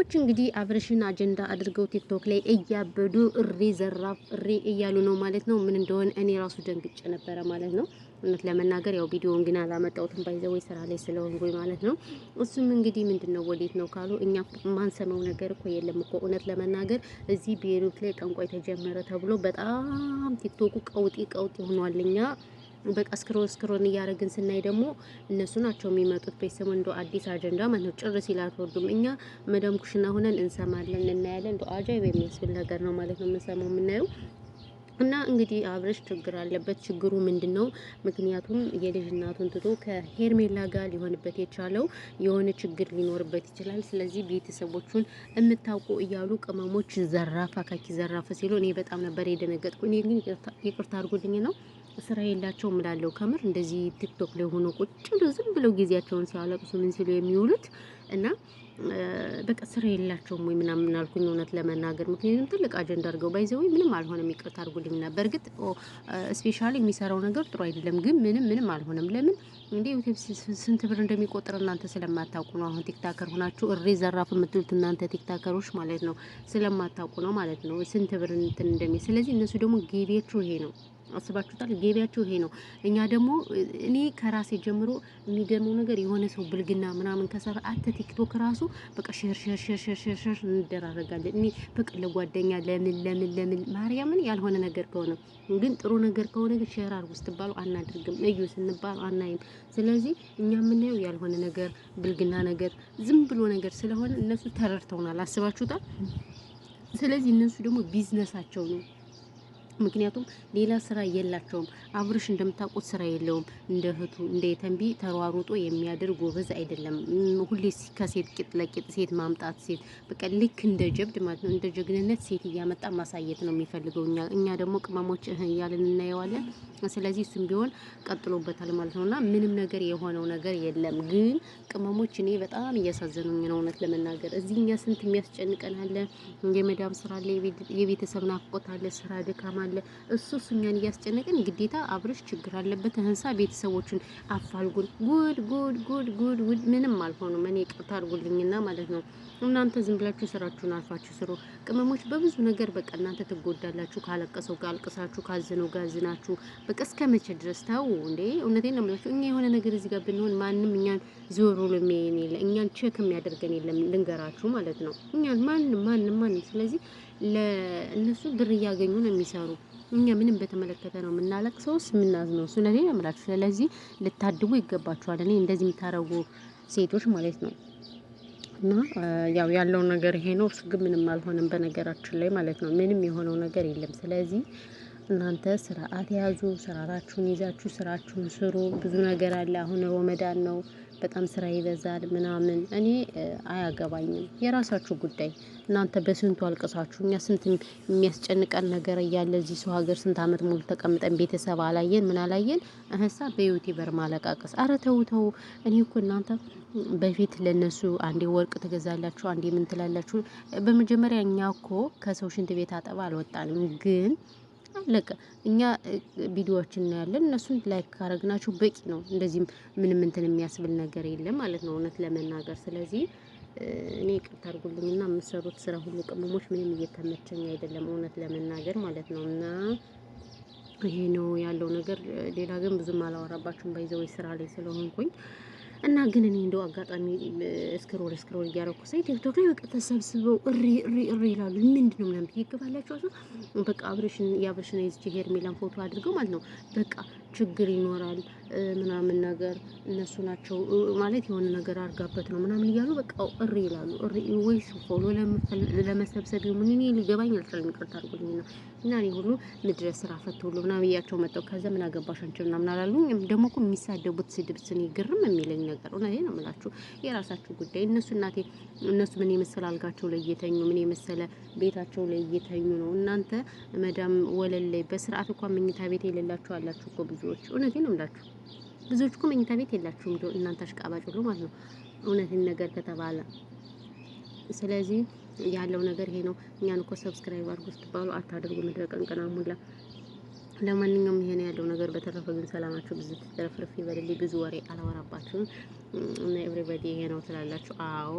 ቅመሞች እንግዲህ አብርሽን አጀንዳ አድርገው ቲክቶክ ላይ እያበዱ እሪ ዘራፍ እሪ እያሉ ነው ማለት ነው። ምን እንደሆነ እኔ ራሱ ደንግጬ ነበረ ማለት ነው። እውነት ለመናገር ያው ቪዲዮውን ግን አላመጣሁትም ባይዘው ስራ ላይ ስለሆንኩኝ ማለት ነው። እሱም እንግዲህ ምንድነው ወዴት ነው ካሉ እኛ ማንሰማው ነገር እኮ የለም እኮ እውነት ለመናገር እዚህ ቤሩት ላይ ጠንቋይ ተጀመረ ተብሎ በጣም ቲክቶኩ ቀውጢ ሆኗል። እኛ በቃ ስክሮን እያደረግን ስናይ ደግሞ እነሱ ናቸው የሚመጡት በሰሞን እንደ አዲስ አጀንዳ ማለት ነው። ጭር ሲል አትወዱም። እኛ መደም ኩሽና ሆነን እንሰማለን እናያለን። እንደ አጃይብ የሚያስብል ነገር ነው ማለት ነው የምንሰማው የምናየው። እና እንግዲህ አብርሽ ችግር አለበት። ችግሩ ምንድነው? ምክንያቱም የልጅ እናቱን ትቶ ከሄርሜላ ጋር ሊሆንበት የቻለው የሆነ ችግር ሊኖርበት ይችላል። ስለዚህ ቤተሰቦቹን የምታውቁ እያሉ ቅመሞች ዘራፍ አካኪ ዘራፍ ሲሉ እኔ በጣም ነበር የደነገጥኩ። እኔ ግን ይቅርታ አድርጉልኝ ነው ስራ የላቸውም እላለሁ። ከምር እንደዚህ ቲክቶክ ላይ ሆኖ ቁጭ ብለው ዝም ብለው ጊዜያቸውን ሲያለቅሱ ምን ሲሉ የሚውሉት እና በቃ ስራ የላቸውም ወይ ምናምን አልኩኝ እውነት ለመናገር። ምክንያቱም ትልቅ አጀንዳ አድርገው ባይዘው ምንም አልሆነም። ይቅርታ አድርጉልኝና በእርግጥ ስፔሻሊ የሚሰራው ነገር ጥሩ አይደለም፣ ግን ምንም አልሆነም። ለምን እንዴ ዩቲዩብ ስንት ብር እንደሚቆጥር እናንተ ስለማታውቁ ነው። አሁን ቲክታከር ሆናችሁ እሬ ዘራፍ የምትሉት እናንተ ቲክታከሮች ማለት ነው፣ ስለማታውቁ ነው ማለት ነው ስንት ብር እንትን እንደሚ። ስለዚህ እነሱ ደግሞ ገቢያቸው ይሄ ነው። አስባችሁታል? ገቢያቸው ይሄ ነው። እኛ ደግሞ እኔ ከራሴ ጀምሮ የሚገርመው ነገር የሆነ ሰው ብልግና ምናምን ከሰራ አተ ቲክቶክ ራሱ በቃ ሸር እንደራረጋለን። እኔ በቃ ለጓደኛ ለምን ማርያምን ያልሆነ ነገር ከሆነ ግን ጥሩ ነገር ከሆነ ግን ሼር አድርጉ ስትባሉ አናድርግም፣ እዩ ስንባሉ አናይም። ስለዚህ እኛ የምናየው ያልሆነ ነገር ብልግና ነገር ዝም ብሎ ነገር ስለሆነ እነሱ ተረድተውናል። አስባችሁታል? ስለዚህ እነሱ ደግሞ ቢዝነሳቸው ነው። ምክንያቱም ሌላ ስራ የላቸውም። አብርሽ እንደምታውቁት ስራ የለውም። እንደ እህቱ እንደ የተንቢ ተሯሩጦ የሚያደርግ ጎበዝ አይደለም። ሁሌ ከሴት ቂጥ ለቂጥ ሴት ማምጣት ሴት በቃ ልክ እንደ ጀብድ ማለት ነው፣ እንደ ጀግንነት ሴት እያመጣ ማሳየት ነው የሚፈልገው። እኛ ደግሞ ቅመሞች እያልን እናየዋለን። ስለዚህ እሱም ቢሆን ቀጥሎበታል ማለት ነውና ምንም ነገር የሆነው ነገር የለም። ግን ቅመሞች እኔ በጣም እያሳዘኑኝ ነው እውነት ለመናገር። እዚህ እኛ ስንት የሚያስጨንቀን አለ፣ የመዳም ስራ አለ፣ የቤተሰብ ናፍቆት አለ፣ ስራ ድካም አለ። እሱ እኛን እያስጨነቀን ግዴታ አብርሽ ችግር አለበት ህንሳ ቤተሰቦችን አፋልጉን። ጉድ ምንም አልሆኑም። እኔ ይቅርታ አድርጉልኝና ማለት ነው። እናንተ ዝም ብላችሁ ስራችሁን አልፋችሁ ስሩ። ቅመሞች በብዙ ነገር በቃ እናንተ ትጎዳላችሁ። ካለቀሰው ጋር አልቅሳችሁ፣ ካዘነው ጋር አዝናችሁ በቃ እስከ መቼ ድረስ ተው እንዴ? እውነቴን ነው የምላችሁ። እኛ የሆነ ነገር እዚህ ጋር ብንሆን ማንም እኛን ዞር ብሎ የሚያየን የለ፣ እኛን ቼክ የሚያደርገን የለም። ልንገራችሁ ማለት ነው እኛን ማንም። ስለዚህ ለእነሱ ብር እያገኙ ነው የሚሰሩ። እኛ ምንም በተመለከተ ነው የምናለቅሰውስ የምናዝነው። እሱ ለኔ ያምላችሁ። ስለዚህ ልታድጉ ይገባችኋል። እኔ እንደዚህ የምታረጉ ሴቶች ማለት ነው። እና ያው ያለው ነገር ይሄ ነው። እሱ ግን ምንም አልሆነም በነገራችን ላይ ማለት ነው። ምንም የሆነው ነገር የለም። ስለዚህ እናንተ ስርዓት ያዙ። ስራራችሁን ይዛችሁ ስራችሁን ስሩ። ብዙ ነገር አለ። አሁን ረመዳን ነው። በጣም ስራ ይበዛል ምናምን። እኔ አያገባኝም፣ የራሳችሁ ጉዳይ። እናንተ በስንቱ አልቅሳችሁ፣ እኛ ስንት የሚያስጨንቀን ነገር እያለ እዚህ ሰው ሀገር ስንት አመት ሙሉ ተቀምጠን ቤተሰብ አላየን ምን አላየን። እህሳ በዩቲዩበር ማለቃቀስ። አረ ተው። እኔ እኮ እናንተ በፊት ለነሱ አንዴ ወርቅ ትገዛላችሁ፣ አንዴ ምን ትላላችሁ። በመጀመሪያ እኛ እኮ ከሰው ሽንት ቤት አጠባ አልወጣንም ግን አለቀ። እኛ ቪዲዮዎችን እናያለን፣ እነሱን ላይክ ካረግናችሁ በቂ ነው። እንደዚህም ምንም እንትን የሚያስብል ነገር የለም ማለት ነው እውነት ለመናገር። ስለዚህ እኔ ይቅርታ አድርጉልኝና የምሰሩት ስራ ሁሉ ቅመሞች ምንም እየተመቸኝ አይደለም እውነት ለመናገር ማለት ነው። እና ይሄ ነው ያለው ነገር። ሌላ ግን ብዙም አላወራባችሁም ባይዘው ስራ ላይ ስለሆንኩኝ እና ግን እኔ እንደው አጋጣሚ ስክሮል እያረኩ ሳይ ቲክቶክ ላይ በቃ ተሰብስበው እሪ ይላሉ። ምንድነው ምናምን ይገባላችሁ። በቃ የአብርሽን ይዝች ሄርሜላን ፎቶ አድርገው ማለት ነው በቃ ችግር ይኖራል ምናምን ነገር እነሱ ናቸው ማለት የሆነ ነገር አርጋበት ነው ምናምን እያሉ በቃ እሪ ይላሉ። ወይስ ፎሎ ለመሰብሰብ ምን እኔ ሊገባኝ አልቻለም። ይቅርታ አድርጉልኝና እና እኔ ሁሉ ምድረ ስራ ፈት ሁሉ ምናምን እያቸው መጣው። ከዛ ምን አገባሽ አንቺ ምናምን አላሉኝ። ደግሞ እኮ የሚሳደቡት ስድብ ስኒ ግርም የሚለኝ ነገር ነው። እኔ ነው የምላችሁ የራሳችሁ ጉዳይ። እነሱ ምን የመሰለ አልጋቸው ላይ እየተኙ ምን የመሰለ ቤታቸው ላይ እየተኙ ነው። እናንተ መዳም ወለል ላይ በስርዓት እንኳን መኝታ ቤት የሌላችሁ አላችሁ እኮ ብዙዎች። እውነቴን ነው የምላችሁ ብዙዎች እኮ መኝታ ቤት የላችሁም እናንተ አሽቃባጭ ሁሉ ማለት ነው እውነትን ነገር ከተባለ። ስለዚህ ያለው ነገር ይሄ ነው። እኛን እኮ ሰብስክራይብ አድርጉ ስትባሉ አታድርጉ። ምድረ ቀንቀና ሙላ። ለማንኛውም ይሄ ነው ያለው ነገር። በተረፈ ግን ሰላማችሁ ብዙ ተረፍርፍ ይበልልኝ። ብዙ ወሬ አላወራባችሁም እና ኤቭሪባዲ ይሄ ነው ትላላችሁ። አዎ